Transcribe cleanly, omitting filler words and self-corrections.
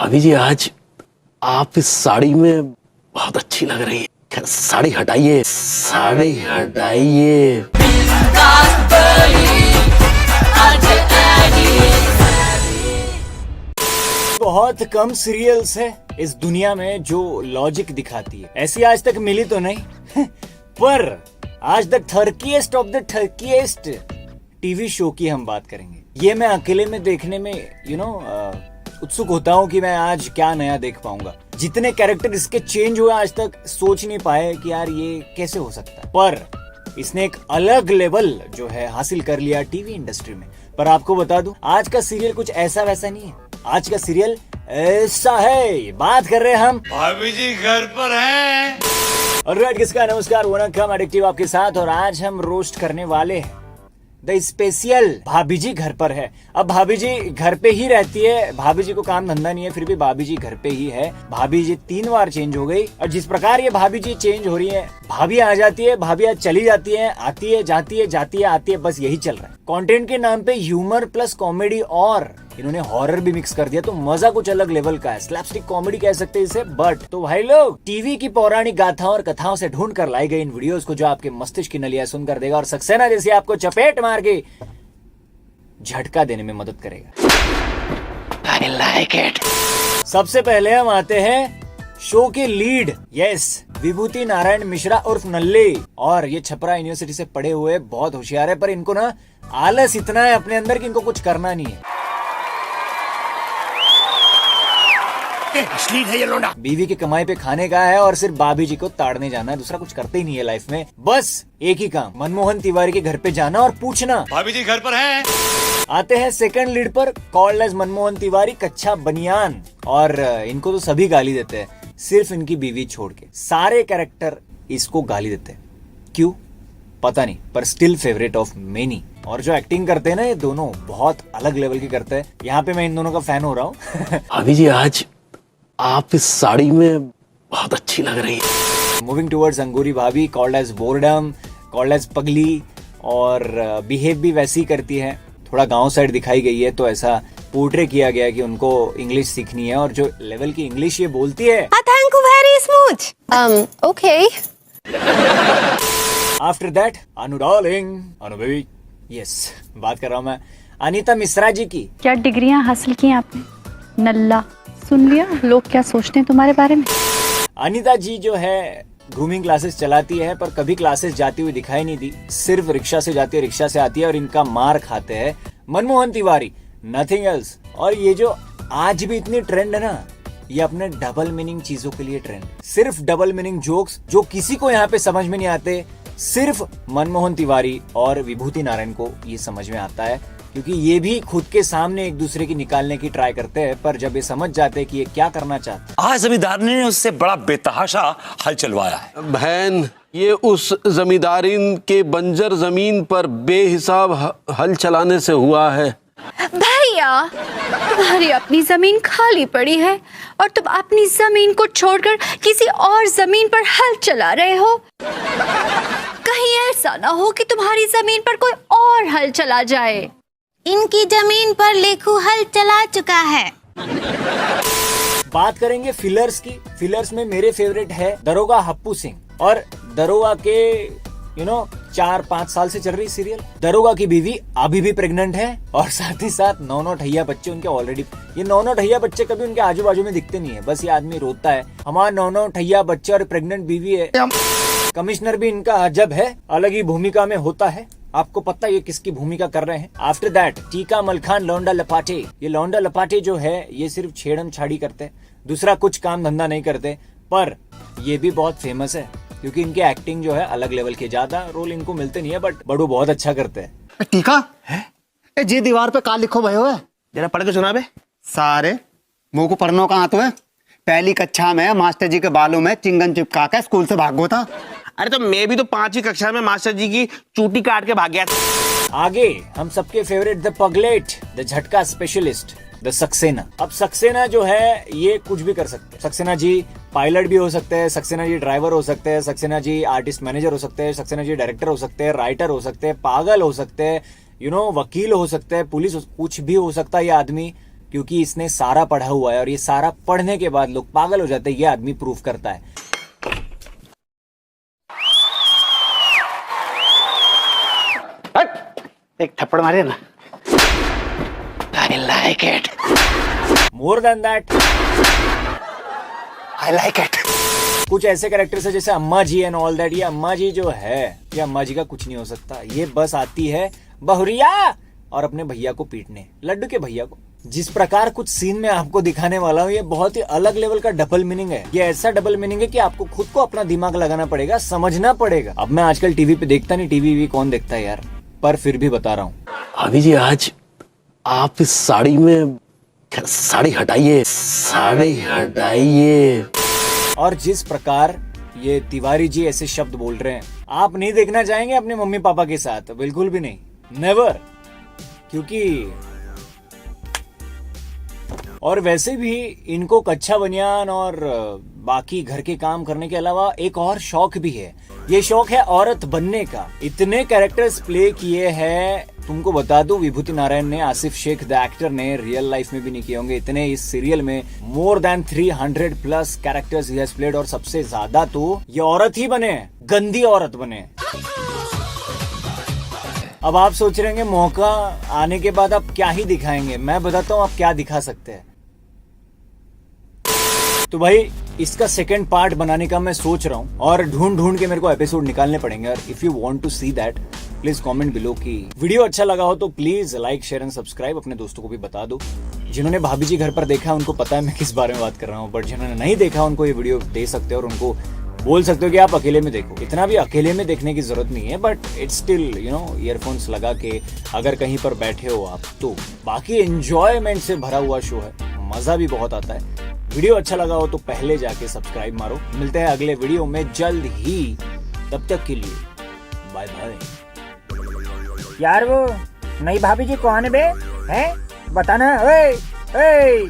भाभी जी आज आप इस साड़ी में बहुत अच्छी लग रही है। साड़ी हटाइए, साड़ी हटाइए। बहुत कम सीरियल्स है इस दुनिया में जो लॉजिक दिखाती है, ऐसी आज तक मिली तो नहीं पर आज द थर्कीएस्ट ऑफ द थर्कीएस्ट टीवी शो की हम बात करेंगे। ये मैं अकेले में देखने में उत्सुक होता हूँ कि मैं आज क्या नया देख पाऊंगा। जितने कैरेक्टर इसके चेंज हुए आज तक सोच नहीं पाए कि यार ये कैसे हो सकता है, पर इसने एक अलग लेवल जो है हासिल कर लिया टीवी इंडस्ट्री में। पर आपको बता दूं, आज का सीरियल कुछ ऐसा वैसा नहीं है। आज का सीरियल ऐसा है। बात कर रहे हैं हम भाभी जी घर पर हैं। ऑलराइट, किसका नमस्कार, वनकम एडिक्टिव आपके साथ। और आज हम रोस्ट करने वाले हैं द स्पेशल भाभी जी घर पर है। अब भाभी जी घर पे ही रहती है, भाभी जी को काम धंधा नहीं है, फिर भी भाभी जी घर पे ही है। भाभी जी 3 बार चेंज हो गई और जिस प्रकार ये भाभी जी चेंज हो रही है, भाभी आ जाती है, भाभी आज चली जाती है, आती है, जाती है, जाती है, आती है, बस यही चल रहा है। कंटेंट के नाम पे ह्यूमर प्लस कॉमेडी और इन्होंने हॉरर भी मिक्स कर दिया, तो मजा कुछ अलग लेवल का है। स्लैपस्टिक कॉमेडी कह सकते हैं इसे। बट तो भाई लोग, टीवी की पौराणिक गाथाओं और कथाओं से ढूंढ कर लाई गई इन वीडियोस को जो आपके मस्तिष्क की नलियां सुन कर देगा और सक्सेना जैसे आपको चपेट मार के झटका देने में मदद करेगा। I like it. सबसे पहले हम आते हैं शो के लीड, यस, विभूति नारायण मिश्रा उर्फ नल्ले। और ये छपरा यूनिवर्सिटी से पढ़े हुए बहुत होशियार है, पर इनको ना आलस इतना है अपने अंदर कि इनको कुछ करना नहीं है। असली है ये लोंडा। बीवी की कमाई पे खाने का है और सिर्फ भाभी जी को ताड़ने जाना है, दूसरा कुछ करते ही नहीं है लाइफ में। बस एक ही काम, मनमोहन तिवारी के घर पे जाना और पूछना भाभी जी घर पर हैं। आते हैं सेकंड लीड पर, कॉल्ड एज मनमोहन तिवारी, कच्चा बनियान। और इनको तो सभी गाली देते हैं, सिर्फ इनकी बीवी छोड़ के सारे कैरेक्टर इसको गाली देते हैं। क्यों पता नहीं, पर स्टिल फेवरेट ऑफ मेनी। और जो एक्टिंग करते हैं ना, ये दोनों बहुत अलग लेवल की करते हैं। यहाँ पे मैं इन दोनों का फैन हो रहा हूँ। भाभी जी आज आप इस साड़ी में बहुत अच्छी लग रही है। Moving towards Angoori Bhabhi, called as boredom, called as पगली, और बिहेव भी वैसी ही करती है। थोड़ा गांव साइड दिखाई गई है, तो ऐसा पोर्ट्रे किया गया कि उनको इंग्लिश सीखनी है, और जो लेवल की इंग्लिश ये बोलती है, thank you very smooth. Okay. After that Anu darling, Anu baby, yes, बात कर रहा हूँ मैं अनीता मिश्रा जी की। क्या डिग्रियां हासिल की आपने? नल्ला, सुन लिया लोग क्या सोचते हैं तुम्हारे बारे में। अनीता जी जो है ग्रूमिंग क्लासेस चलाती है, पर कभी क्लासेस जाती हुई दिखाई नहीं दी, सिर्फ रिक्शा से जाती है, रिक्शा से आती है, और इनका मार खाते हैं मनमोहन तिवारी, नथिंग एल्स। और ये जो आज भी इतनी ट्रेंड है ना, ये अपने डबल मीनिंग चीजों के लिए ट्रेंड, सिर्फ डबल मीनिंग जोक्स जो किसी को यहाँ पे समझ में नहीं आते, सिर्फ मनमोहन तिवारी और विभूति नारायण को ये समझ में आता है, क्योंकि ये भी खुद के सामने एक दूसरे की निकालने की ट्राई करते हैं, पर जब ये समझ जाते हैं कि ये क्या करना चाहते हैं। आज जमींदार ने उससे बड़ा बेतहाशा हल चलवाया है। बहन, ये उस जमींदारिन के बंजर जमीन पर बेहिसाब हल चलाने से हुआ है। भैया, तुम्हारी अपनी जमीन खाली पड़ी है और तुम अपनी जमीन को छोड़कर किसी और जमीन पर हल चला रहे हो। कहीं ऐसा ना हो कि तुम्हारी जमीन पर कोई और हल चला जाए। इनकी जमीन पर लेखू हल चला चुका है। बात करेंगे फिलर्स की। फिलर्स में मेरे फेवरेट है दरोगा हप्पू सिंह, और दरोगा के 4-5 साल से चल रही सीरियल। दरोगा की बीवी अभी भी प्रेग्नेंट है, और साथ ही साथ 9 ठैया बच्चे उनके ऑलरेडी। ये 9 ठैया बच्चे कभी उनके आजू बाजू में दिखते नहीं है, बस ये आदमी रोता है, हमारा 9 ठैया बच्चे और प्रेग्नेंट बीवी है। कमिश्नर भी इनका अजब है, अलग ही भूमिका में होता है। आपको पता है ये किसकी भूमिका कर रहे हैं? आफ्टर दैट टीका मलखान लौंडा लपाटे। ये लौंडा लपाटे जो है, ये सिर्फ छेड़म छाड़ी करते हैं, दूसरा कुछ काम धंधा नहीं करते, पर ये भी बहुत फेमस है क्योंकि इनकी एक्टिंग जो है अलग लेवल की। ज्यादा रोल इनको मिलते नहीं है, बट वो बहुत अच्छा करते हैं। टीका है जी, दीवार पे का लिखो भयो है, जरा पढ़ के सुना बे। सारे मुंह को पढ़नो कहाँ तो है। पहली कक्षा में मास्टर जी के बालों में चिंगन चिपका के स्कूल से भागो था। अरे तो मैं भी तो 5वीं कक्षा में मास्टर जी की चूटी काट के भाग गया था। आगे हम सबके फेवरेट द पगलेट, द झटका स्पेशलिस्ट, द सक्सेना। अब सक्सेना जो है ये कुछ भी कर सकते हैं। सक्सेना जी पायलट भी हो सकते हैं, सक्सेना जी ड्राइवर हो सकते हैं, सक्सेना जी आर्टिस्ट मैनेजर हो सकते हैं, सक्सेना जी डायरेक्टर हो सकते हैं, राइटर हो सकते हैं, पागल हो सकते हैं, वकील हो सकते हैं, पुलिस, कुछ भी हो सकता है ये आदमी। क्योंकि इसने सारा पढ़ा हुआ है और ये सारा पढ़ने के बाद लोग पागल हो जाते हैं, ये आदमी प्रूफ करता है। एक थप्पड़ मारे ना। I like it. More than that I like it. कुछ ऐसे कैरेक्टर्स है जैसे अम्मा जी एंड ऑल दैट। ये अम्मा जी जो है, ये अम्मा जी का कुछ नहीं हो सकता। ये बस आती है बहुरिया और अपने भैया को पीटने, लड्डू के भैया को। जिस प्रकार कुछ सीन में आपको दिखाने वाला हूँ, ये बहुत ही अलग लेवल का डबल मीनिंग है। ये ऐसा डबल मीनिंग है कि आपको खुद को अपना दिमाग लगाना पड़ेगा, समझना पड़ेगा। अब मैं आजकल टीवी पे देखता नहीं, टीवी कौन देखता है यार, पर फिर भी बता रहा हूँ। भाभी जी आज आप इस साड़ी में साड़ी हटाइए, साड़ी हटाइए। और जिस प्रकार ये तिवारी जी ऐसे शब्द बोल रहे हैं, आप नहीं देखना चाहेंगे अपने मम्मी पापा के साथ, बिल्कुल भी नहीं, नेवर। क्योंकि और वैसे भी इनको कच्चा बनियान और बाकी घर के काम करने के अलावा एक और शौक भी है। ये शौक है औरत बनने का। इतने कैरेक्टर्स प्ले किए हैं, तुमको बता दूं, विभूति नारायण ने, आसिफ शेख द एक्टर ने रियल लाइफ में भी नहीं किए होंगे इतने। इस सीरियल में more than 300+ characters he has played और सबसे ज्यादा तो ये औरत ही बने, गंदी औरत बने। अब आप सोच रहे हैं मौका आने के बाद आप क्या ही दिखाएंगे। मैं बताता हूँ आप क्या दिखा सकते हैं। तो भाई इसका सेकंड पार्ट बनाने का मैं सोच रहा हूँ और ढूंढ के मेरे को एपिसोड निकालने पड़ेंगे। और if you want to see that, please comment below कि वीडियो अच्छा लगा हो तो please like share and subscribe. अपने दोस्तों को भी बता दो। जिन्होंने भाभी जी घर पर देखा उनको पता है मैं किस बारे में बात कर रहा हूँ, बट जिन्होंने नहीं देखा उनको ये वीडियो दे सकते हो और उनको बोल सकते हो कि आप अकेले में देखो। इतना भी अकेले में देखने की जरूरत नहीं है, बट इट्स स्टिल ईयरफोन्स लगा के अगर कहीं पर बैठे हो आप तो बाकी एंजॉयमेंट से भरा हुआ शो है, मजा भी बहुत आता है। वीडियो अच्छा लगा हो तो पहले जाके सब्सक्राइब मारो। मिलते हैं अगले वीडियो में जल्द ही, तब तक के लिए बाय बाय। यार वो नई भाभी जी कौन है बे? हैं बताना। ओए ओए